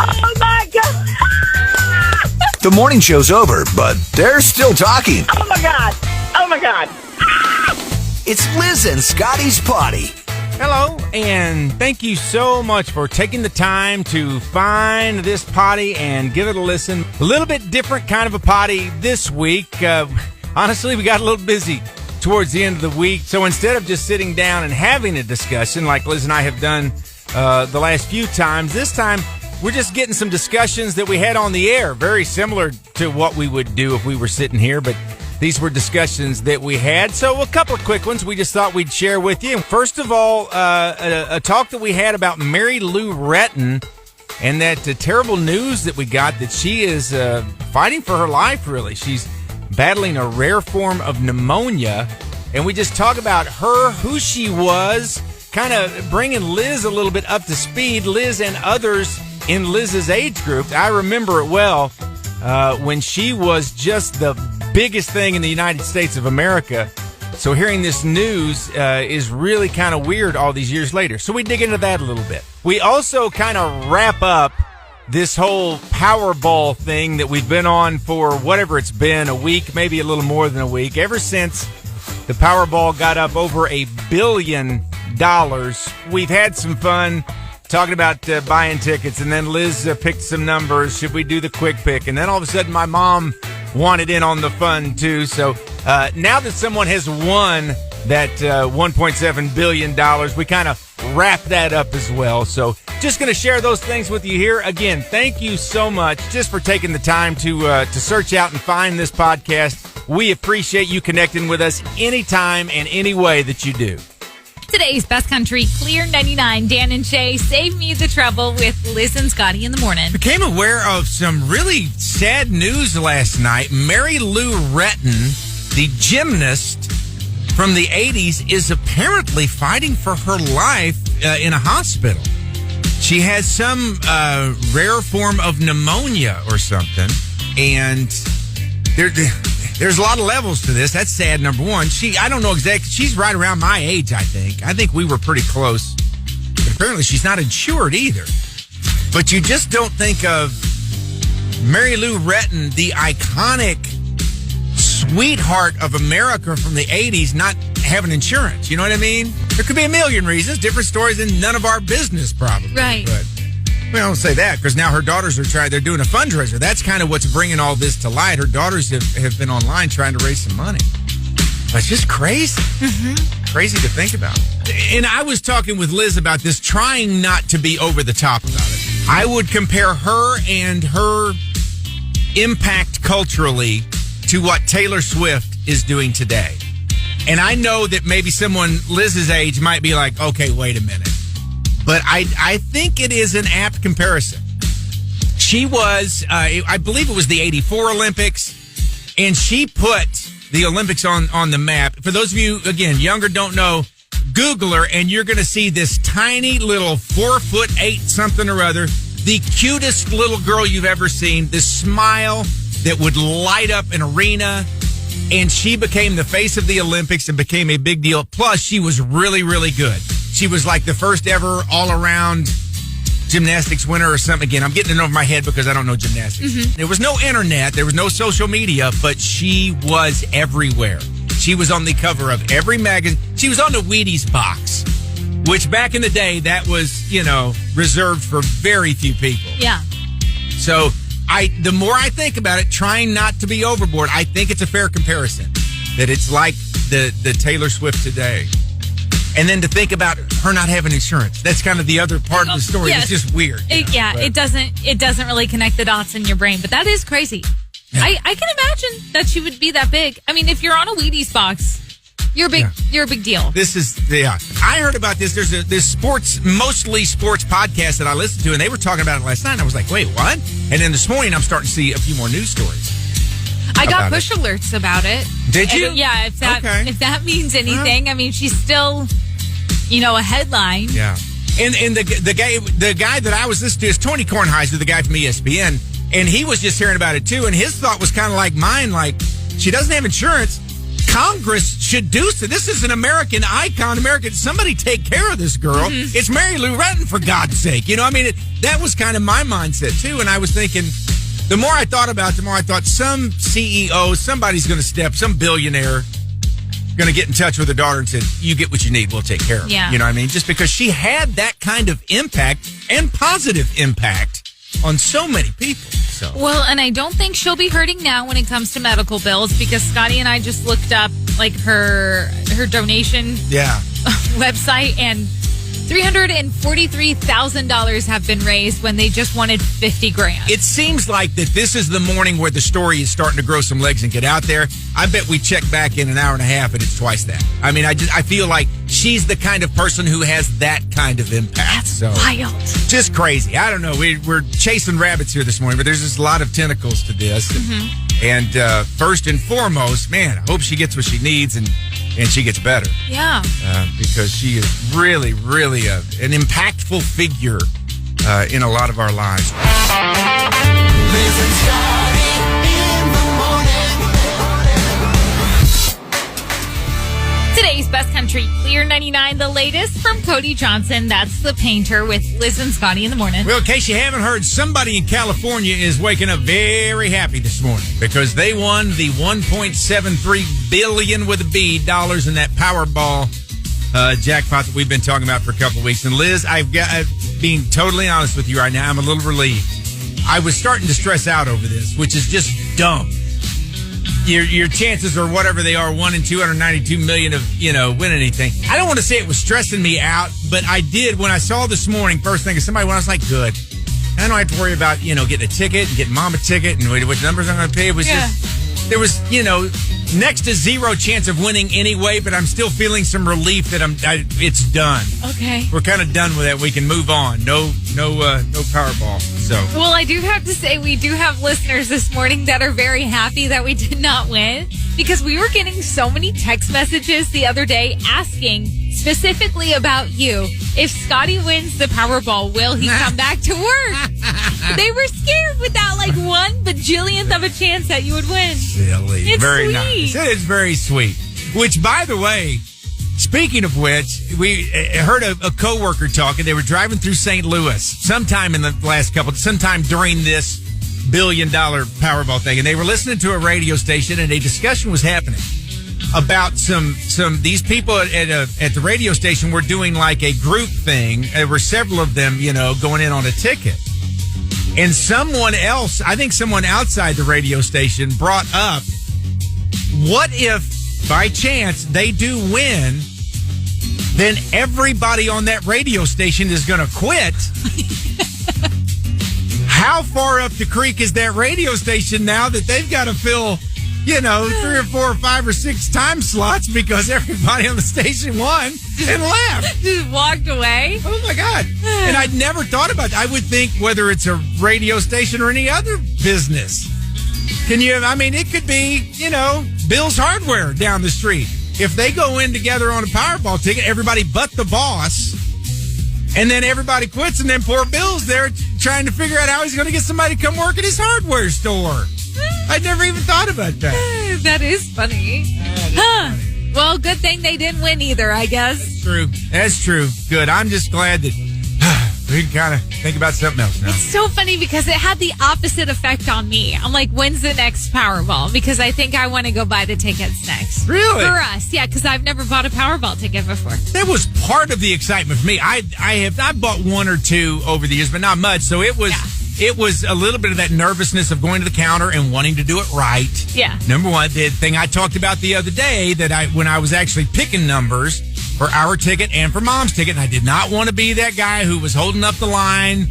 Oh, my God. The morning show's over, but they're still talking. Oh, my God. Oh, my God. It's Liz and Scotty's Poddy. Hello, and thank you so much for taking the time to find this potty and give it a listen. A little bit different kind of a potty this week. Honestly, we got a little busy towards the end of the week, so instead of just sitting down and having a discussion like Liz and I have done the last few times, this time we're just getting some discussions that we had on the air, very similar to what we would do if we were sitting here, but these were discussions that we had. So a couple of quick ones we just thought we'd share with you. First of all, a talk that we had about Mary Lou Retton and that terrible news that we got that she is fighting for her life, really. She's battling a rare form of pneumonia. And we just talk about her, who she was, kind of bringing Liz a little bit up to speed, Liz and others in Liz's age group. I remember it well when she was just the biggest thing in the United States of America. So hearing this news is really kind of weird all these years later. So we dig into that a little bit. We also kind of wrap up this whole Powerball thing that we've been on for whatever it's been, a week, maybe a little more than a week, ever since the Powerball got up over $1 billion. We've had some fun talking about buying tickets, and then Liz picked some numbers. Should we do the quick pick? And then all of a sudden my mom wanted in on the fun too. So now that someone has won that $1.7 billion, we kind of wrap that up as well. So just going to share those things with you here. Again, thank you so much just for taking the time to search out and find this podcast. We appreciate you connecting with us anytime and any way that you do. Today's Best Country, Clear 99, Dan and Shay, Save Me the Trouble with Liz and Scotty in the morning. Became aware of some really sad news last night. Mary Lou Retton, the gymnast from the 80s, is apparently fighting for her life in a hospital. She has some rare form of pneumonia or something, and there's a lot of levels to this. That's sad, number one. I don't know exactly. She's right around my age, I think. I think we were pretty close. But apparently she's not insured either. But you just don't think of Mary Lou Retton, the iconic sweetheart of America from the 80s, not having insurance. You know what I mean? There could be a million reasons, different stories, and none of our business, probably. Right. But we don't say that because now her daughters they're doing a fundraiser. That's kind of what's bringing all this to light. Her daughters have been online trying to raise some money. But it's just crazy. Mm-hmm. Crazy to think about. And I was talking with Liz about this, trying not to be over the top about it. I would compare her and her impact culturally to what Taylor Swift is doing today. And I know that maybe someone Liz's age might be like, okay, wait a minute. But I think it is an apt comparison. She was, I believe it was the 84 Olympics, and she put the Olympics on the map. For those of you, again, younger, don't know, Google her, and you're going to see this tiny little 4'8" something or other, the cutest little girl you've ever seen, this smile that would light up an arena. And she became the face of the Olympics and became a big deal. Plus, she was really, really good. She was like the first ever all-around gymnastics winner or something. Again, I'm getting it over my head because I don't know gymnastics. Mm-hmm. There was no internet. There was no social media, but she was everywhere. She was on the cover of every magazine. She was on the Wheaties box, which back in the day, that was, reserved for very few people. Yeah. So the more I think about it, trying not to be overboard, I think it's a fair comparison. That it's like the Taylor Swift today. And then to think about her not having insurance. That's kind of the other part of the story. Yes. It's just weird. It doesn't really connect the dots in your brain, but that is crazy. Yeah. I can imagine that she would be that big. I mean, if you're on a Wheaties box, you're big. Yeah. You're a big deal. This is, I heard about this. There's this mostly sports podcast that I listened to, and they were talking about it last night. And I was like, wait, what? And then this morning, I'm starting to see a few more news stories. I got push alerts about it. Did you? Yeah. If that means anything, I mean, she's still, a headline. Yeah. And the guy that I was listening to is Tony Kornheiser, the guy from ESPN, and he was just hearing about it too. And his thought was kind of like mine, like she doesn't have insurance. Congress should do so. This is an American icon. Somebody take care of this girl. Mm-hmm. It's Mary Lou Retton, for God's sake. That was kind of my mindset, too. And I was thinking, the more I thought about it, the more I thought some CEO, somebody's going to some billionaire, going to get in touch with her daughter and say, you get what you need, we'll take care of it. Yeah. You know what I mean? Just because she had that kind of impact and positive impact on so many people. So. Well, and I don't think she'll be hurting now when it comes to medical bills, because Scotty and I just looked up like her donation website, and $343,000 have been raised when they just wanted $50,000. It seems like that this is the morning where the story is starting to grow some legs and get out there. I bet we check back in an hour and a half and it's twice that. I mean, I feel like she's the kind of person who has that kind of impact. That's wild. Just crazy. I don't know. We're chasing rabbits here this morning, but there's just a lot of tentacles to this. And first and foremost, man, I hope she gets what she needs and she gets better. Yeah. Because she is really, really an impactful figure in a lot of our lives. Liz and Scotty in the morning. Today's Best Country, Clear 99, the latest from Cody Johnson. That's the painter with Liz and Scotty in the morning. Well, in case you haven't heard, somebody in California is waking up very happy this morning because they won the $1.73 billion with a B dollars in that Powerball jackpot that we've been talking about for a couple of weeks. And Liz, being totally honest with you right now, I'm a little relieved. I was starting to stress out over this, which is just dumb. Your chances are whatever they are, 1 in 292 million of, win anything. I don't want to say it was stressing me out, but I did when I saw this morning, first thing, somebody went, I was like, good. I don't have to worry about, getting a ticket and getting mom a ticket and which numbers I'm going to pay. It was just, there was, next to zero chance of winning anyway, but I'm still feeling some relief that it's done. Okay. We're kind of done with that. We can move on. No Powerball. So. Well, I do have to say we do have listeners this morning that are very happy that we did not win, because we were getting so many text messages the other day asking specifically about you. If Scotty wins the Powerball, will he come back to work? They were scared without like 1 bajillionth of a chance that you would win. Silly. It's very sweet. Nice. It is very sweet. Which, by the way, speaking of which, we heard a coworker talking. They were driving through St. Louis sometime during this $1 billion Powerball thing, and they were listening to a radio station, and a discussion was happening about these people at the radio station were doing like a group thing. There were several of them, going in on a ticket. And someone else, I think someone outside the radio station, brought up, what if by chance they do win, then everybody on that radio station is going to quit? How far up the creek is that radio station now that they've got to fill 3 or 4 or 5 or 6 time slots because everybody on the station won and left. Just walked away. Oh, my God. And I'd never thought about that. I would think whether it's a radio station or any other business. It could be, Bill's Hardware down the street. If they go in together on a Powerball ticket, everybody but the boss, and then everybody quits, and then poor Bill's there trying to figure out how he's going to get somebody to come work at his hardware store. I'd never even thought about that. That is funny. Funny. Well, good thing they didn't win either, I guess. That's true. Good. I'm just glad that we can kind of think about something else now. It's so funny because it had the opposite effect on me. I'm like, when's the next Powerball? Because I think I want to go buy the tickets next. Really? For us, yeah, because I've never bought a Powerball ticket before. That was part of the excitement for me. I've bought 1 or 2 over the years, but not much. So it was... Yeah. It was a little bit of that nervousness of going to the counter and wanting to do it right. Yeah. Number one, the thing I talked about the other day when I was actually picking numbers for our ticket and for Mom's ticket, and I did not want to be that guy who was holding up the line,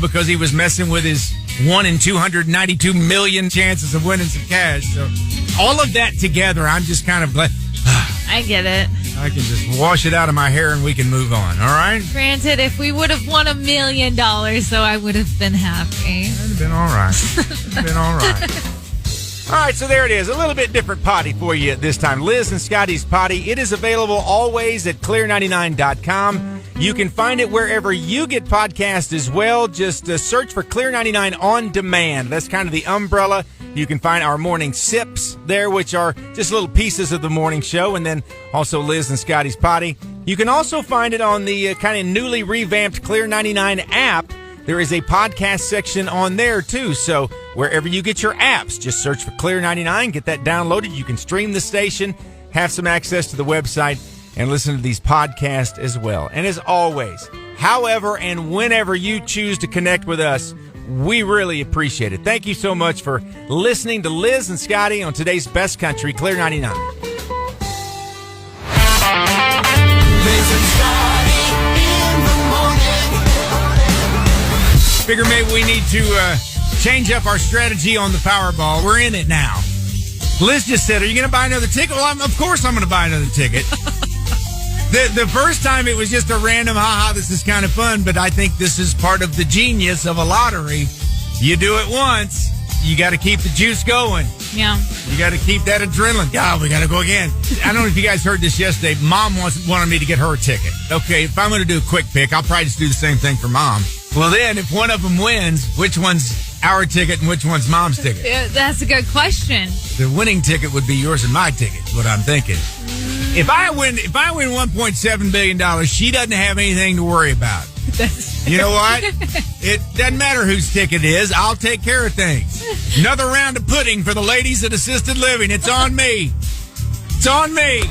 because he was messing with his 1 in 292 million chances of winning some cash. So all of that together, I'm just kind of glad. I get it. I can just wash it out of my hair and we can move on, all right? Granted, if we would have won $1 million, though, I would have been happy. It would have been all right. All right, so there it is. A little bit different potty for you this time. Liz and Scotty's potty. It is available always at clear99.com. You can find it wherever you get podcasts as well. Just search for Clear 99 On Demand. That's kind of the umbrella. You can find our morning sips there, which are just little pieces of the morning show, and then also Liz and Scotty's Poddy. You can also find it on the kind of newly revamped Clear 99 app. There is a podcast section on there, too. So wherever you get your apps, just search for Clear 99, get that downloaded. You can stream the station, have some access to the website, and listen to these podcasts as well. And as always, however and whenever you choose to connect with us, we really appreciate it. Thank you so much for listening to Liz and Scotty on today's Best Country, Clear 99. Liz and Scotty in the morning. Figure maybe we need to change up our strategy on the Powerball. We're in it now. Liz just said, are you going to buy another ticket? Well, of course I'm going to buy another ticket. The first time it was just a random, this is kind of fun, but I think this is part of the genius of a lottery. You do it once, you got to keep the juice going. Yeah. You got to keep that adrenaline. Yeah, we got to go again. I don't know if you guys heard this yesterday. Mom wanted me to get her a ticket. Okay, if I'm going to do a quick pick, I'll probably just do the same thing for Mom. Well, then, if one of them wins, which one's our ticket and which one's Mom's ticket? Yeah, that's a good question. The winning ticket would be yours and my ticket, is what I'm thinking. If I win $1.7 billion, she doesn't have anything to worry about. You know what? It doesn't matter whose ticket it is. I'll take care of things. Another round of pudding for the ladies at assisted living. It's on me. It's on me.